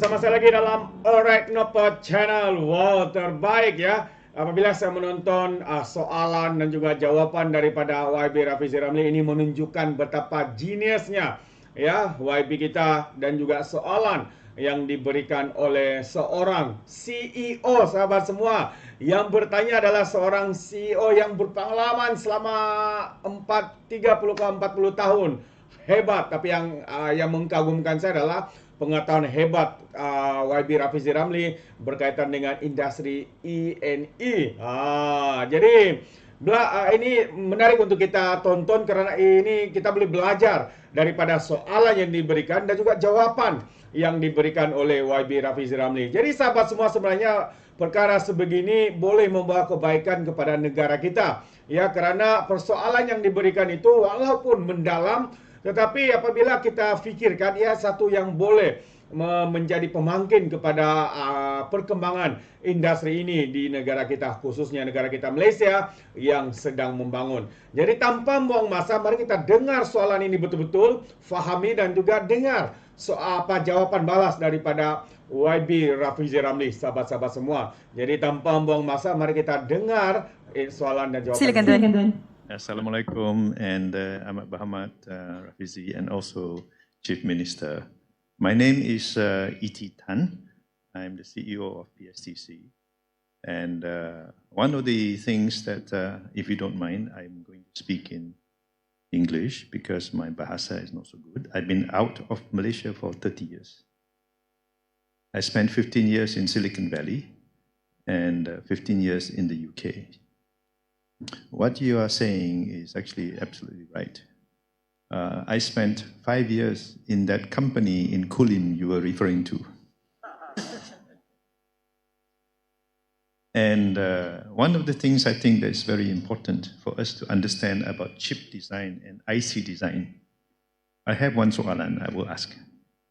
bersama saya lagi dalam ORAITNOPO channel. Wow, terbaik ya. Apabila saya menonton soalan dan juga jawapan daripada YB RAfizi Ramli, ini menunjukkan betapa geniusnya ya YB kita, dan juga soalan yang diberikan oleh seorang CEO, sahabat semua. Yang bertanya adalah seorang CEO yang berpengalaman selama 30 ke 40 tahun. Hebat. Tapi yang mengkagumkan saya adalah pengetahuan hebat YB RAfizi Ramli berkaitan dengan industri INI. Jadi ini menarik untuk kita tonton, karena ini kita boleh belajar daripada soalan yang diberikan dan juga jawapan yang diberikan oleh YB RAfizi Ramli. Jadi sahabat semua, sebenarnya perkara sebegini boleh membawa kebaikan kepada negara kita. Ya, karena persoalan yang diberikan itu walaupun mendalam, tetapi apabila kita fikirkan, ya satu yang boleh menjadi pemangkin kepada perkembangan industri ini di negara kita, khususnya negara kita Malaysia yang sedang membangun. Jadi tanpa buang masa, mari kita dengar soalan ini betul-betul, fahami dan juga dengar jawaban balas daripada YB RAfizi Ramli, sahabat-sahabat semua. Jadi tanpa buang masa, mari kita dengar soalan dan jawaban. Silakan Tuan. Assalamualaikum, and Ahmad Muhammad Rafizi, and also Chief Minister. My name is E.T. Tan. I'm the CEO of PSTC. And one of the things that, if you don't mind, I'm going to speak in English because my bahasa is not so good. I've been out of Malaysia for 30 years. I spent 15 years in Silicon Valley and 15 years in the UK. What you are saying is actually absolutely right. I spent 5 years in that company in Kulim you were referring to. And one of the things I think that is very important for us to understand about chip design and IC design, I have one soalan I will ask,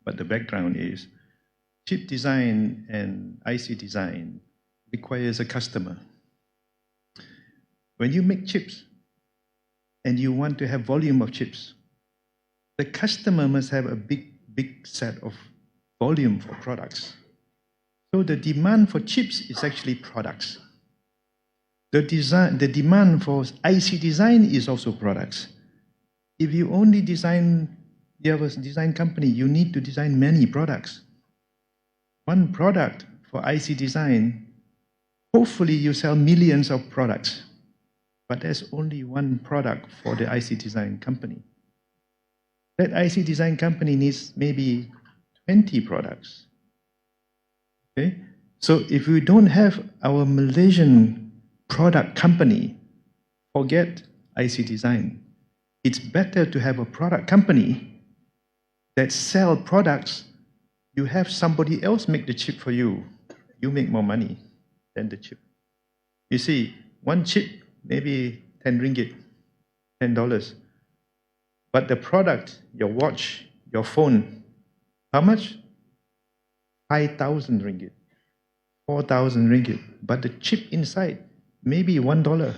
but the background is chip design and IC design requires a customer. When you make chips and you want to have volume of chips, the customer must have a big set of volume for products. So the demand for chips is actually products. The demand for IC design is also products. If you only you have a design company, you need to design many products. One product for IC design, hopefully you sell millions of products. But there's only one product for the IC design company. That IC design company needs maybe 20 products. Okay? So if we don't have our Malaysian product company, forget IC design. It's better to have a product company that sell products. You have somebody else make the chip for you. You make more money than the chip. You see, one chip, maybe 10 ringgit, $10. But the product, your watch, your phone, how much? 5,000 ringgit, 4,000 ringgit. But the chip inside, maybe $1.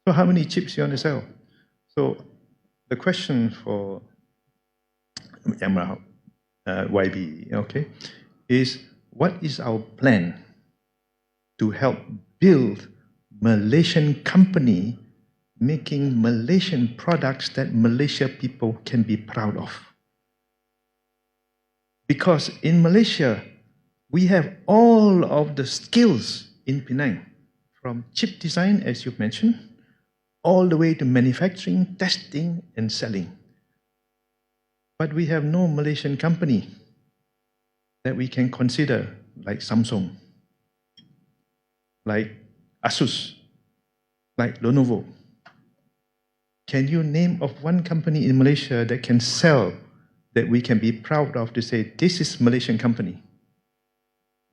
So how many chips you want to sell? So the question for YB, okay, is what is our plan to help build Malaysian company making Malaysian products that Malaysia people can be proud of? Because in Malaysia, we have all of the skills in Penang, from chip design, as you mentioned, all the way to manufacturing, testing, and selling. But we have no Malaysian company that we can consider, like Samsung, like Asus, like Lenovo. Can you name of one company in Malaysia that can sell, that we can be proud of to say, this is Malaysian company?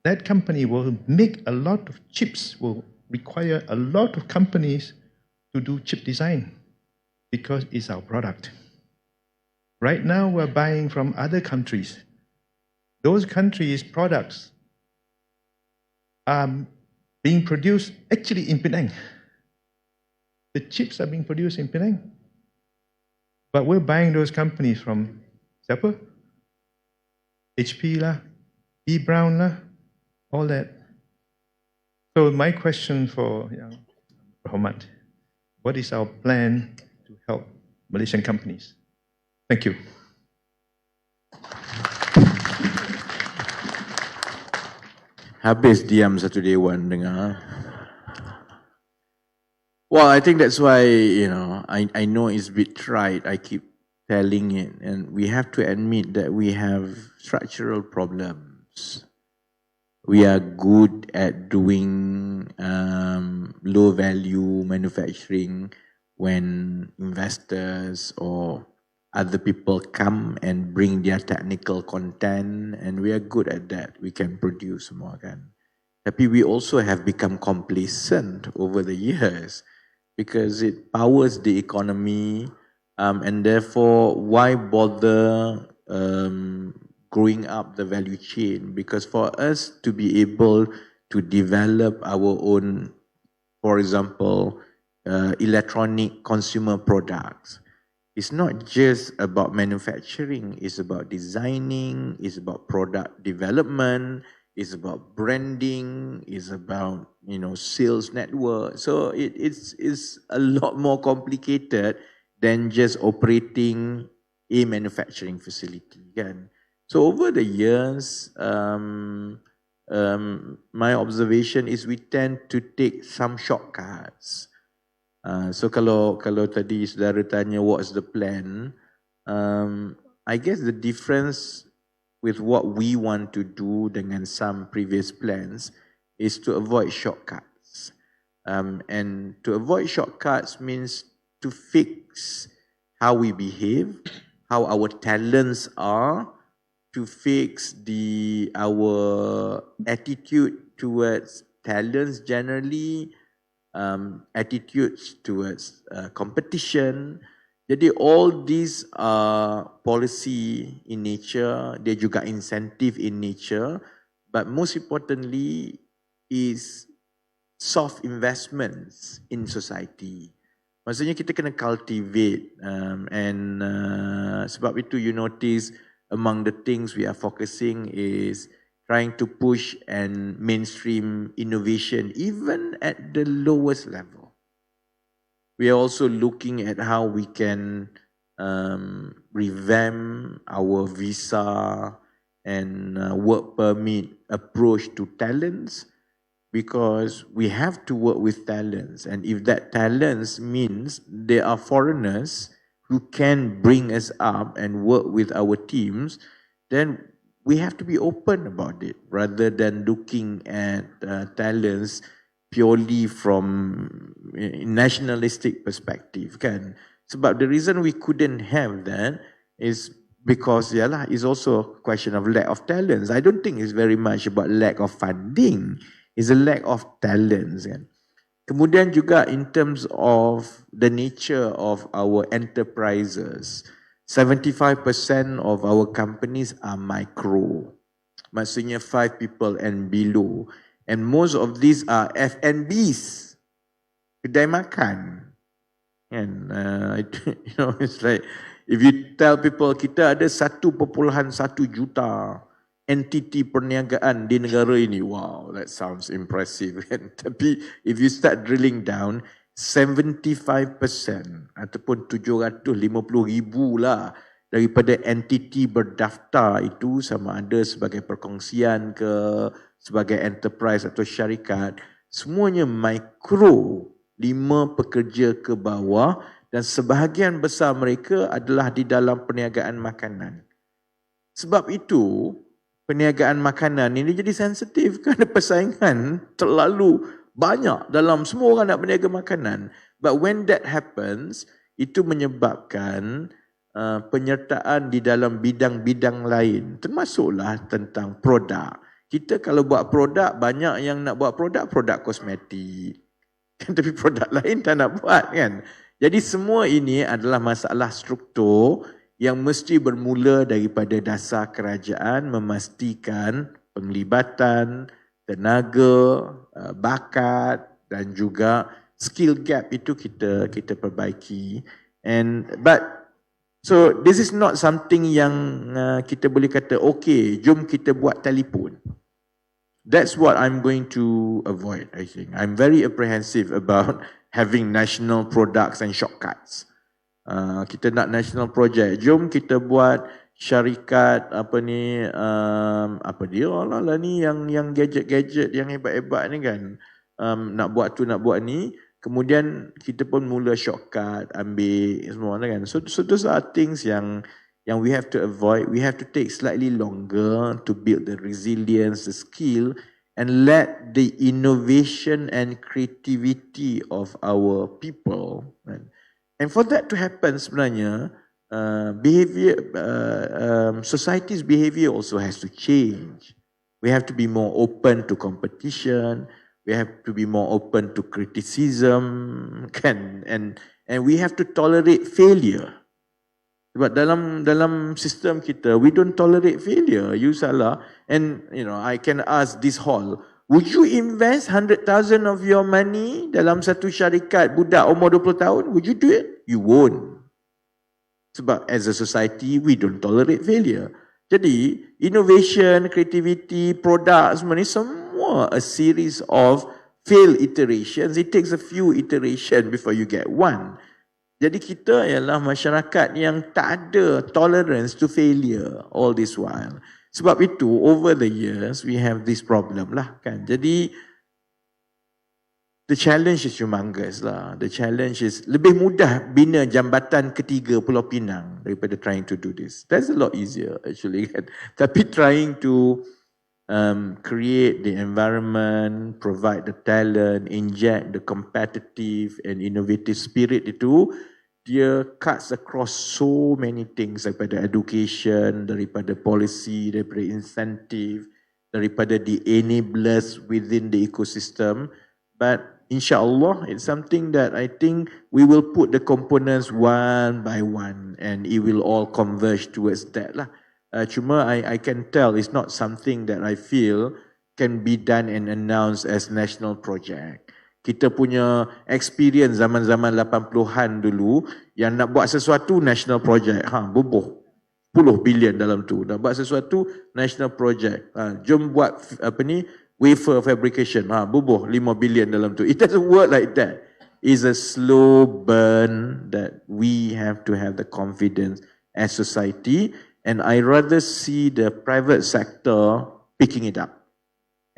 That company will make a lot of chips, will require a lot of companies to do chip design because it's our product. Right now, we're buying from other countries. Those countries' products are being produced actually in Penang. The chips are being produced in Penang. But we're buying those companies from siapa? HP lah, be brown lah, all that. So my question for Yang Rahmat, what is our plan to help Malaysian companies? Thank you. Habis diam satu dewan dengar. Well, I think that's why, I know it's a bit trite. I keep telling it. And we have to admit that we have structural problems. We are good at doing low value manufacturing when investors or other people come and bring their technical content, and we are good at that. We can produce more kan. Tapi we also have become complacent over the years because it powers the economy, and therefore why bother growing up the value chain? Because for us to be able to develop our own, for example, electronic consumer products, it's not just about manufacturing, it's about designing, it's about product development, it's about branding, it's about sales network. So it's a lot more complicated than just operating a manufacturing facility. Kan? So over the years, my observation is we tend to take some shortcuts. So kalau tadi saudara tanya what's the plan, I guess the difference with what we want to do dengan some previous plans is to avoid shortcuts. And to avoid shortcuts means to fix how we behave, how our talents are, to fix our attitude towards talents generally, attitudes towards competition. Jadi all these are policy in nature, dia juga incentive in nature, but most importantly is soft investments in society. Maksudnya kita kena cultivate, and sebab itu you notice among the things we are focusing is trying to push and mainstream innovation even at the lowest level. We are also looking at how we can revamp our visa and work permit approach to talents, because we have to work with talents, and if that talents means there are foreigners who can bring us up and work with our teams, then we have to be open about it rather than looking at talents purely from nationalistic perspective kan. Sebab the reason we couldn't have that is because it's also a question of lack of talents. I don't think it's very much about lack of funding. It's a lack of talents kan. Kemudian juga in terms of the nature of our enterprises, 75% of our companies are micro. Maksudnya 5 people and below. And most of these are F&Bs, kedai makan. And it's like, if you tell people kita ada 1.1 juta entiti perniagaan di negara ini, wow, that sounds impressive. Tapi if you start drilling down, 75% ataupun 750,000 lah daripada entiti berdaftar itu, sama ada sebagai perkongsian ke, sebagai enterprise atau syarikat, semuanya mikro, 5 pekerja ke bawah, dan sebahagian besar mereka adalah di dalam perniagaan makanan. Sebab itu perniagaan makanan ini jadi sensitif kerana persaingan terlalu banyak dalam semua orang nak berniaga makanan. But when that happens, itu menyebabkan penyertaan di dalam bidang-bidang lain, termasuklah tentang produk. Kita kalau buat produk, banyak yang nak buat produk kosmetik. Tapi produk lain tak nak buat kan. Jadi semua ini adalah masalah struktur yang mesti bermula daripada dasar kerajaan memastikan penglibatan, tenaga, bakat dan juga skill gap itu kita perbaiki. But So this is not something yang kita boleh kata, okay, jom kita buat telefon. That's what I'm going to avoid, I think. I'm very apprehensive about having national products and shortcuts. Kita nak national project, jom kita buat syarikat apa ni, apa dia lah ni yang gadget-gadget yang hebat-hebat ni kan, nak buat tu nak buat ni. Kemudian kita pun mula shortcut, ambil semua kan. So those are things yang we have to avoid. We have to take slightly longer to build the resilience, the skill, and let the innovation and creativity of our people. Right? And for that to happen sebenarnya, society's behavior also has to change. We have to be more open to competition. We have to be more open to criticism, kan? And we have to tolerate failure. Sebab dalam sistem kita, we don't tolerate failure. You salah, and I can ask this hall, would you invest 100,000 of your money dalam satu syarikat budak umur 20 tahun? Would you do it? You won't. Sebab as a society, we don't tolerate failure. Jadi, innovation, creativity, product semua ni semua a series of failed iterations. It takes a few iterations before you get one. Jadi kita ialah masyarakat yang tak ada tolerance to failure all this while. Sebab itu, over the years, we have this problem lah kan. Jadi, the challenge is humongous lah. The challenge is lebih mudah bina jambatan ketiga Pulau Pinang daripada trying to do this. That's a lot easier actually kan. Tapi trying to create the environment, provide the talent, inject the competitive and innovative spirit itu, dia cuts across so many things daripada education, daripada policy, daripada incentive, daripada the enablers within the ecosystem. But insyaAllah, it's something that I think we will put the components one by one and it will all converge towards that lah. Cuma I can tell it's not something that I feel can be done and announced as national project. Kita punya experience zaman-zaman 80-an dulu, yang nak buat sesuatu national project, bubuh 10 bilion dalam tu. Nak buat sesuatu national project, jom buat apa ni, wafer fabrication, bubuh 5 bilion dalam tu. It doesn't work like that. It's a slow burn that we have to have the confidence as society, and I rather see the private sector picking it up,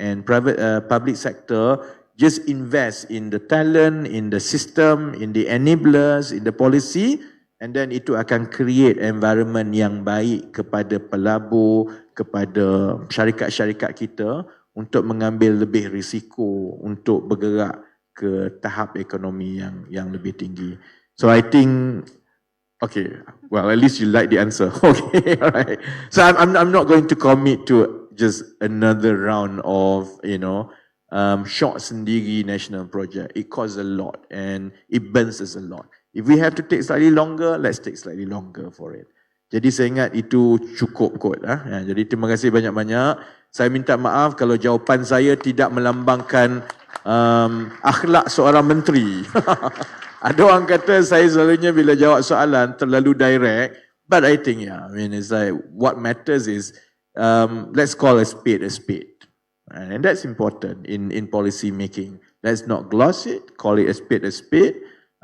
and public sector just invest in the talent, in the system, in the enablers, in the policy, and then itu akan create environment yang baik kepada pelabur, kepada syarikat-syarikat kita untuk mengambil lebih risiko untuk bergerak ke tahap ekonomi yang lebih tinggi. So I think, okay, well at least you like the answer. Okay, alright. So I'm not going to commit to just another round of short sendiri national project. It costs a lot and it burns us a lot. If we have to take slightly longer, let's take slightly longer for it. Jadi saya ingat itu cukup kot. Jadi terima kasih banyak-banyak. Saya minta maaf kalau jawapan saya tidak melambangkan akhlak seorang menteri. Ada orang kata saya selalunya bila jawab soalan terlalu direct. But I think it's like what matters is let's call a spade a spade. And that's important in policy making. Let's not gloss it, call it a spade.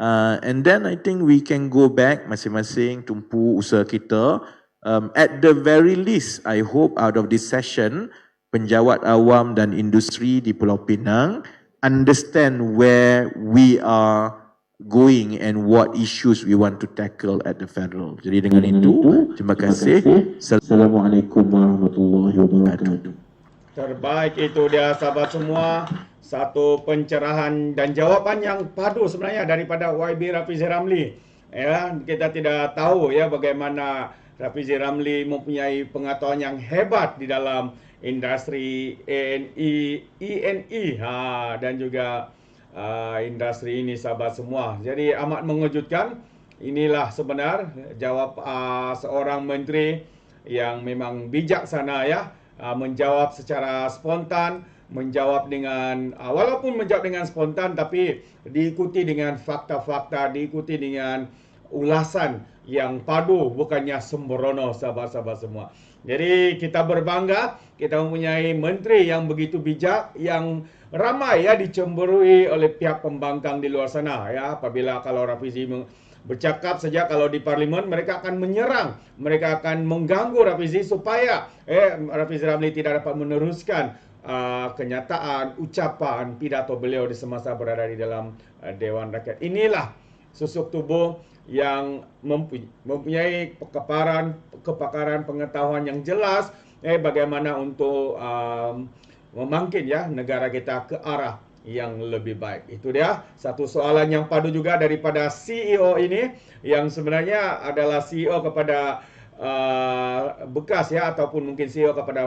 And then I think we can go back masing-masing tumpu usaha kita. At the very least, I hope out of this session, penjawat awam dan industri di Pulau Pinang understand where we are going and what issues we want to tackle at the federal. Jadi dengan itu, terima kasih. Assalamualaikum warahmatullahi wabarakatuh. Terbaik itu dia sahabat semua. Satu pencerahan dan jawapan yang padu sebenarnya daripada YB RAfizi Ramli. Ya, kita tidak tahu bagaimana RAfizi Ramli mempunyai pengetahuan yang hebat di dalam industri ENI dan juga industri ini sahabat semua. Jadi amat mengejutkan. Inilah sebenar jawab seorang menteri yang memang bijaksana menjawab secara spontan, menjawab dengan walaupun menjawab dengan spontan tapi diikuti dengan fakta-fakta, diikuti dengan ulasan yang padu, bukannya sembrono sahabat-sahabat semua. Jadi kita berbangga, kita mempunyai menteri yang begitu bijak, yang ramai ya dicemburui oleh pihak pembangkang di luar sana ya. Apabila kalau Rafizi bercakap saja kalau di parlimen, mereka akan menyerang, mereka akan mengganggu Rafizi supaya Rafizi Ramli tidak dapat meneruskan kenyataan, ucapan, pidato beliau di semasa berada di dalam Dewan Rakyat. Inilah susuk tubuh yang mempunyai kepakaran pengetahuan yang jelas bagaimana untuk memangkin ya negara kita ke arah yang lebih baik. Itu dia satu soalan yang padu juga daripada CEO ini, yang sebenarnya adalah CEO kepada bekas ya, ataupun mungkin CEO kepada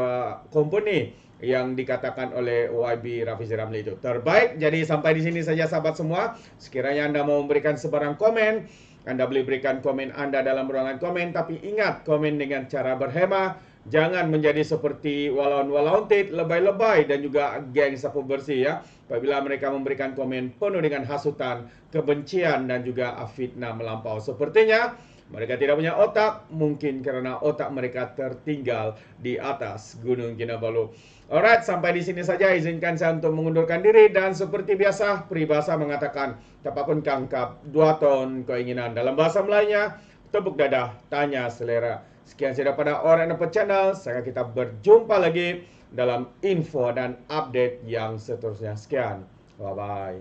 company yang dikatakan oleh YB RAfizi Ramli itu terbaik. Jadi sampai di sini saja sahabat semua. Sekiranya Anda mau memberikan sebarang komen, Anda boleh berikan komen Anda dalam ruangan komen, tapi ingat, komen dengan cara berhema. Jangan menjadi seperti walaun-walauntit, lebay-lebay dan juga geng sapu bersih ya. Apabila mereka memberikan komen penuh dengan hasutan, kebencian dan juga fitnah melampau. Sepertinya mereka tidak punya otak, mungkin karena otak mereka tertinggal di atas Gunung Kinabalu. Alright, sampai di sini saja. Izinkan saya untuk mengundurkan diri, dan seperti biasa, peribahasa mengatakan, tapapun kangkap, 2 ton keinginan. Dalam bahasa Melayunya, tepuk dadah, tanya selera. Sekian saja pada ORAITNOPO Channel. Sampai kita berjumpa lagi dalam info dan update yang seterusnya. Sekian. Bye-bye.